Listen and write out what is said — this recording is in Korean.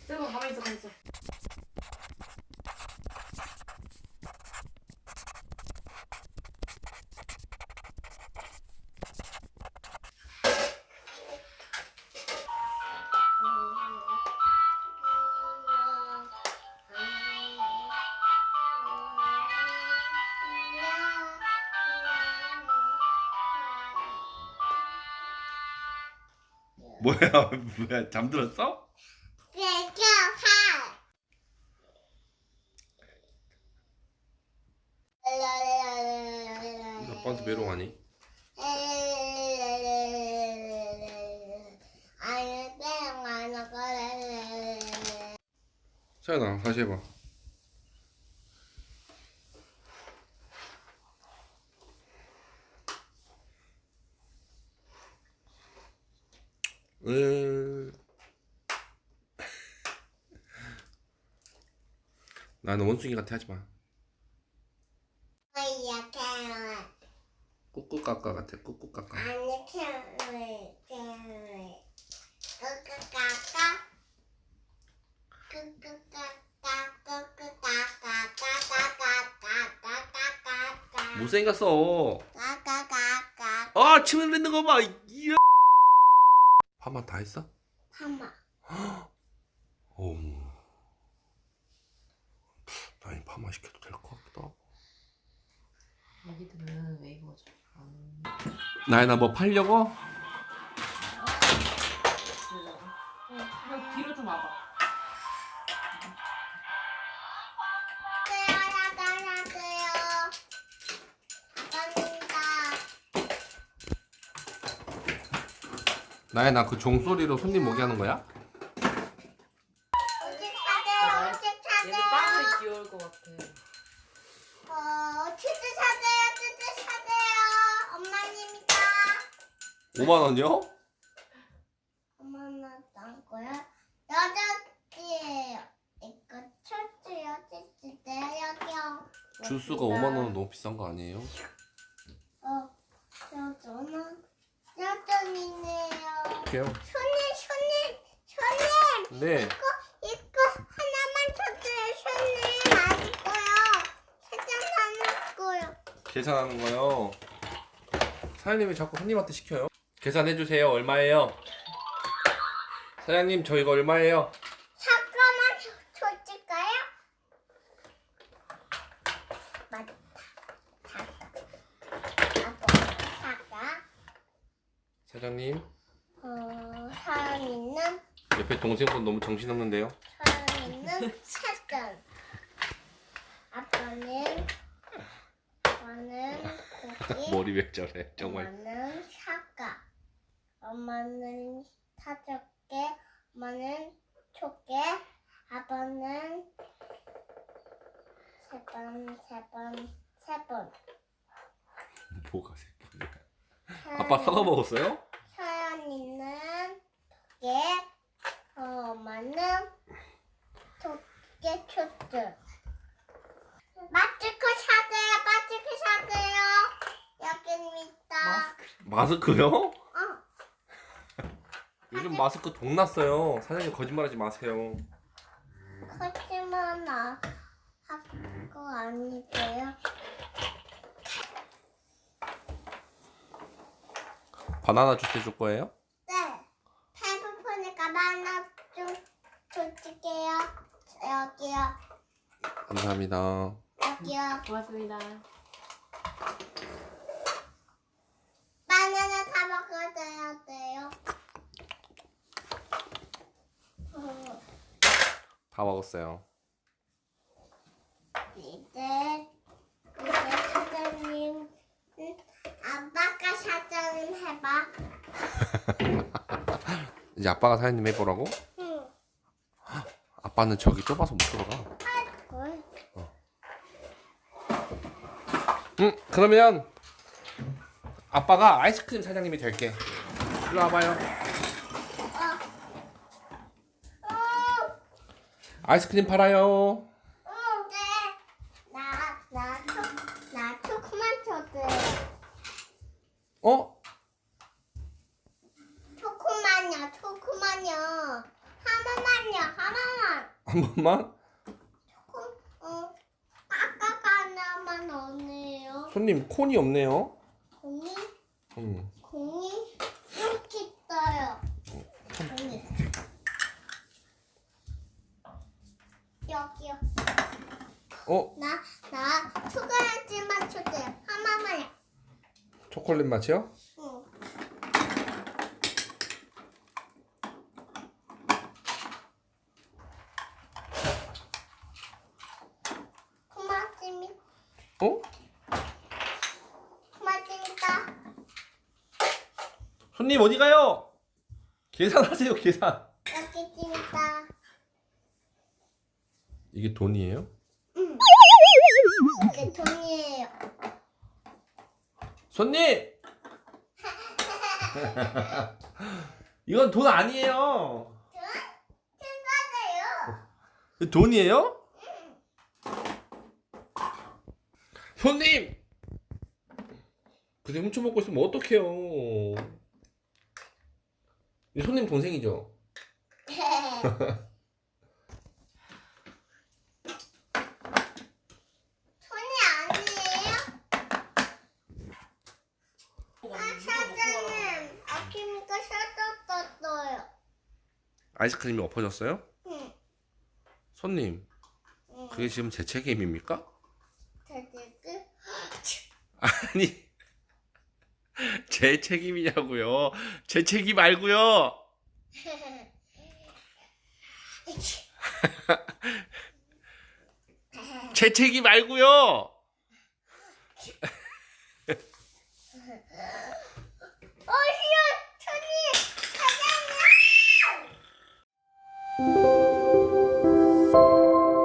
뜨거 가만히 있어 가만히 있어. 뭐야? 뭐야? 잠들었어? 아빠한테 메롱하니? 서연아 다시 해봐. 나는 원숭이 같아 하지마. 꾸꾸까까 같아. 꾸꾸까까. 못생겼어. 아 침 흘리는 거 봐. 이야. 파마 다 했어? 어우. 아니 파마 시켜도 될 것 같기도 하고. 애기들은 웨이브가 잘 나연아 뭐 팔려고? 뒤로 좀 와봐. 나연아 그 종소리로 손님 오게 하는 거야? 얘도 빵이 귀여울 것 같아. 치즈 사세요. 엄마님이다. 5만 원이요? 엄마는 딴 거야? 여자지예요. 이거 철수요. 치즈요. 여기요. 주스가 5만 원은 너무 비싼 거 아니에요? 저는 여전이네요. 그래요? 손님. 네. 이거 하나만 쳐줘요. 손님 맛있고요. 세장 사놓고요. 계산하는 거요. 사장님이 자꾸 손님한테 시켜요. 계산해 주세요. 얼마예요? 사장님 저 이거 얼마예요? 잠깐만 줘줄까요? 맞다. 사과. 사장님 사람이는 옆에 동생분 너무 정신없는데요? 사전. 아빠는 고기. 머리 왜 저래 정말. 엄마는 사과. 엄마는 사적개. 엄마는 초개. 아빠는 세 번. 뭐가 새끼야. 아빠 사과 먹었어요? 서연이는 개. 엄마는 토끼 초트. 마스크 사세요. 여기 있다. 마스크요? 요즘 마스크 돈 났어요. 사장님 거짓말하지 마세요. 거짓말 하고 아니고요. 바나나 주스 줄 거예요? 네. 배고프니까 만나 좀 줄게요. 여기요. 감사합니다. 여기요. 고맙습니다. 바나나 다 먹어야 돼요. 다 먹었어요. 이제 사장님, 아빠가 사장님 해봐. 이제 아빠가 사장님 해보라고? 응. 아빠는 저기 좁아서 못 들어가. 뭘? 응, 그러면 아빠가 아이스크림 사장님이 될게. 일로 와봐요. 아이스크림 팔아요. 네. 나 초코만 줘도 어? 초코만요. 하나만요. 한 번만? 까까가 하나만 없네요. 손님 콘이 없네요. 공이 응. 공이 이렇게 있어요. 공이 여기요. 나 초콜릿만 초대요. 하나만요. 초콜릿 맛이요? 응. 고맙습니다. 고맙습니다. 손님 어디 가요? 계산하세요, 계산. 여기 있습니다. 이게 돈이에요? 응. 이게 돈이에요. 손님! 이건 돈 아니에요. 받아요. 이거 돈이에요? 손님! 그새 훔쳐먹고 있으면 어떡해요. 이 손님 동생이죠? 돈이 아니에요? 사장님, 아끼니까 셔터 떴어요. 아이스크림이 엎어졌어요? 응. 손님, 응. 그게 지금 제 책임입니까? 대대그? 아니, 제 책임이냐고요. 제 책임 말고요. 제 책임 말고요. 어휴, 천이 사장님!